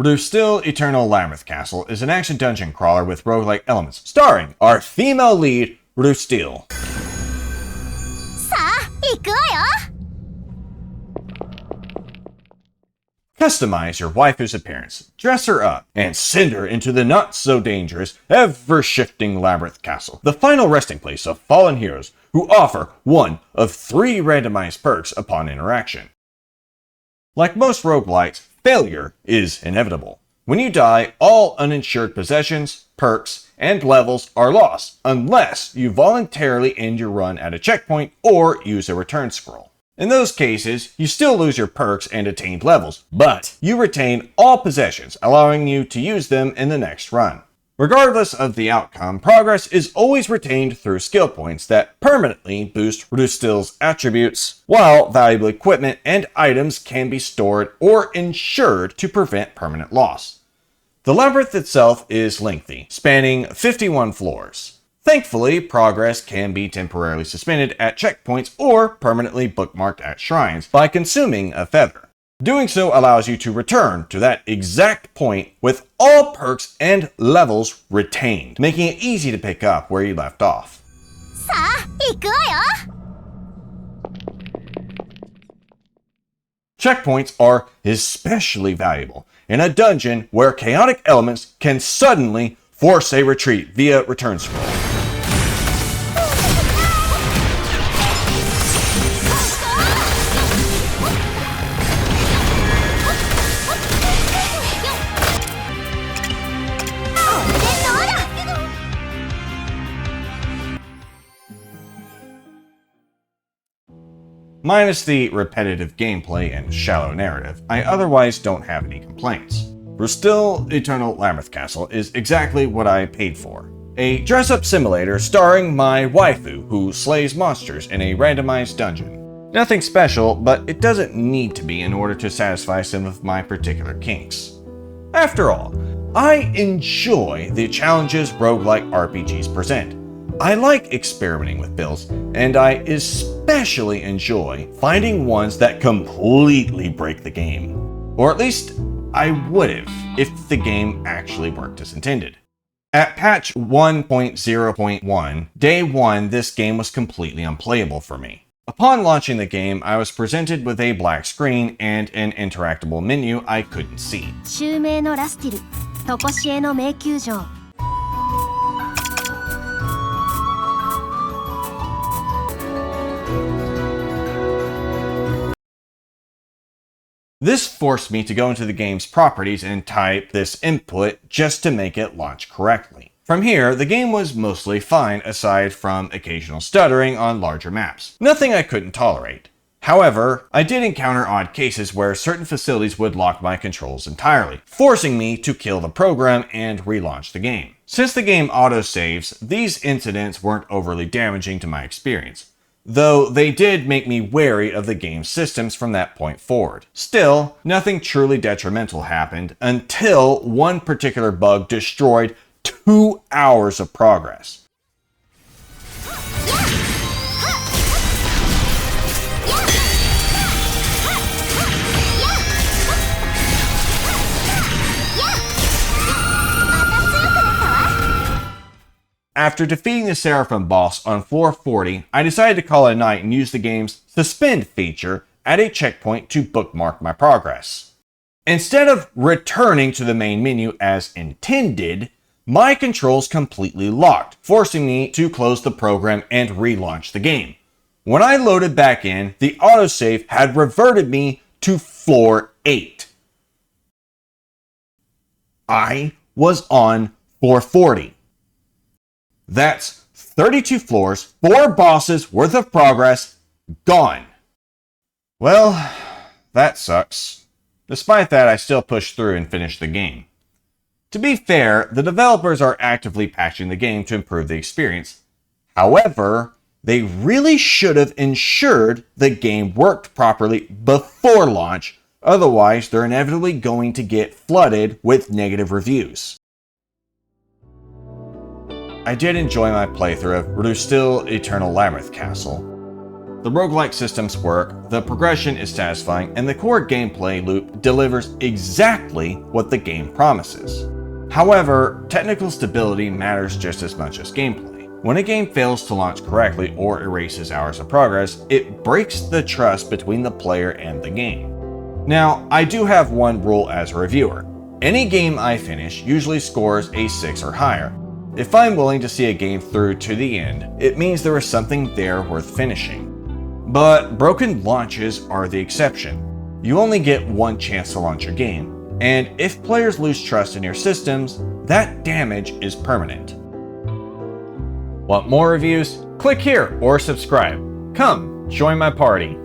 Rustil Eternal Labyrinth Castle is an action dungeon crawler with roguelike elements, starring our female lead, Rustil. さあ、行くわよ。 Customize your waifu's appearance, dress her up, and send her into the not-so-dangerous, ever-shifting Labyrinth Castle, the final resting place of fallen heroes who offer one of 3 randomized perks upon interaction. Like most roguelites, failure is inevitable. When you die, all uninsured possessions, perks, and levels are lost, unless you voluntarily end your run at a checkpoint or use a return scroll. In those cases, you still lose your perks and attained levels, but you retain all possessions, allowing you to use them in the next run. Regardless of the outcome, progress is always retained through skill points that permanently boost Rustil's attributes, while valuable equipment and items can be stored or insured to prevent permanent loss. The labyrinth itself is lengthy, spanning 51 floors. Thankfully, progress can be temporarily suspended at checkpoints or permanently bookmarked at shrines by consuming a feather. Doing so allows you to return to that exact point with all perks and levels retained, making it easy to pick up where you left off. さあ、行くわよ。 Checkpoints are especially valuable in a dungeon where chaotic elements can suddenly force a retreat via return scroll. Minus the repetitive gameplay and shallow narrative, I otherwise don't have any complaints. Rustil Eternal Labyrinth Castle is exactly what I paid for. A dress-up simulator starring my waifu who slays monsters in a randomized dungeon. Nothing special, but it doesn't need to be in order to satisfy some of my particular kinks. After all, I enjoy the challenges roguelike RPGs present. I like experimenting with builds, and I especially enjoy finding ones that completely break the game. Or at least, I would've if the game actually worked as intended. At patch 1.0.1, day 1, this game was completely unplayable for me. Upon launching the game, I was presented with a black screen and an interactable menu I couldn't see. 襲名のラスティル、とこしえの迷宮城。 This forced me to go into the game's properties and type this input just to make it launch correctly. From here, the game was mostly fine aside from occasional stuttering on larger maps. Nothing I couldn't tolerate. However, I did encounter odd cases where certain facilities would lock my controls entirely, forcing me to kill the program and relaunch the game. Since the game autosaves, these incidents weren't overly damaging to my experience, though they did make me wary of the game's systems from that point forward. Still, nothing truly detrimental happened until one particular bug destroyed 2 hours of progress. After defeating the Seraphim boss on floor 40, I decided to call it a night and use the game's Suspend feature at a checkpoint to bookmark my progress. Instead of returning to the main menu as intended, my controls completely locked, forcing me to close the program and relaunch the game. When I loaded back in, the autosave had reverted me to floor 8. I was on floor 40. That's 32 floors, 4 bosses worth of progress, gone. Well, that sucks. Despite that, I still pushed through and finished the game. To be fair, the developers are actively patching the game to improve the experience. However, they really should have ensured the game worked properly before launch, otherwise they're inevitably going to get flooded with negative reviews. I did enjoy my playthrough of Rustil Eternal Labyrinth Castle. The roguelike systems work, the progression is satisfying, and the core gameplay loop delivers exactly what the game promises. However, technical stability matters just as much as gameplay. When a game fails to launch correctly or erases hours of progress, it breaks the trust between the player and the game. Now, I do have one rule as a reviewer. Any game I finish usually scores a 6 or higher. If I'm willing to see a game through to the end, it means there is something there worth finishing. But broken launches are the exception. You only get one chance to launch your game, and if players lose trust in your systems, that damage is permanent. Want more reviews? Click here or subscribe. Come, join my party.